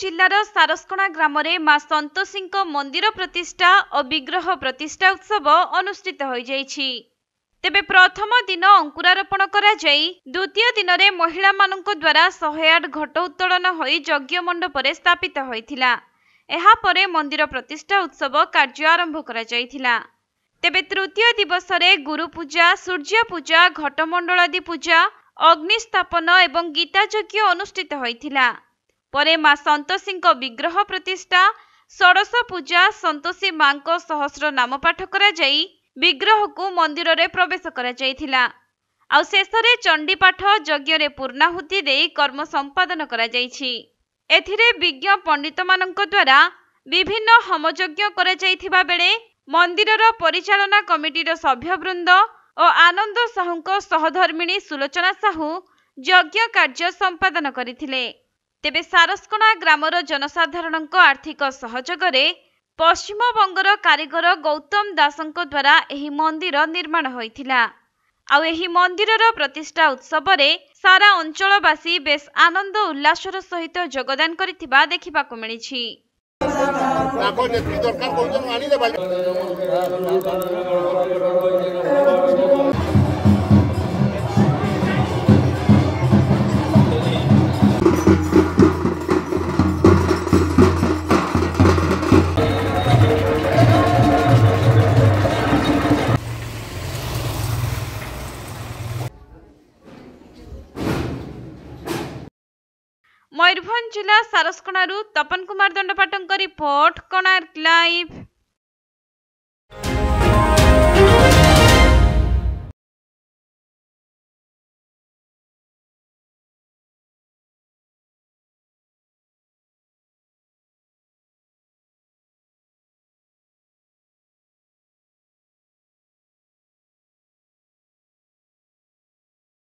जिल्लार सारस्कणा ग्राम मां संतोषी मंदिर प्रतिष्ठा और विग्रह प्रतिष्ठा उत्सव अनुष्ठित हो जाइछि। तेबे प्रथम दिन अंकुरारोपण करा जाई द्वितीय दिन में महिला मानक द्वारा 108 घट उत्तोलन हो यज्ञ मंडप स्थापित होइथिला। एहा परे मंदिर प्रतिष्ठा उत्सव कार्य आरंभ करा जाइथिला। तेबे तृतीय दिवस रे गुरु पूजा, सूर्य पूजा, घटमंडलादि पूजा, अग्निस्थापन एवं गीता यज्ञ अनुष्ठित होइथिला। परे मां संतोषी विग्रह प्रतिष्ठा, षोडश पूजा, संतोषी मां को सहस्र नाम पाठ करा जाई विग्रह को मंदिर रे प्रवेश करा जाइथिला। आ शेषरे चंडी पाठ यज्ञ रे पूर्णाहुति देई कर्म संपादन करा जाइछि। एथिरे विज्ञ पंडित मानक द्वारा विभिन्न होमयज्ञ करा जाइथिबा बेले मंदिरर परिचालना कमिटीर सभ्यवृंद और आनंद साहूଙ୍କ सहधर्मिणी सुलोचना साहू यज्ञ कार्य संपादन करथिले। तेबे सारस्कणा ग्रामर जनसाधारणଙ୍କ आर्थिक सहयोगरे पश्चिमबंगर कारीगर गौतम दासଙ୍କ द्वारा एही मंदिर निर्माण होइथिला। आ एही मंदिरर प्रतिष्ठा उत्सव रे सारा अंचलवासी बेस आनंद उल्लासर सहित योगदान करिथिबा देखिबाकु मिलिछि। मयूरभंज जिला सारस्कणारू तपन कुमार दंडपाटଙ୍କ रिपोर्ट, कोणार्क लाइव।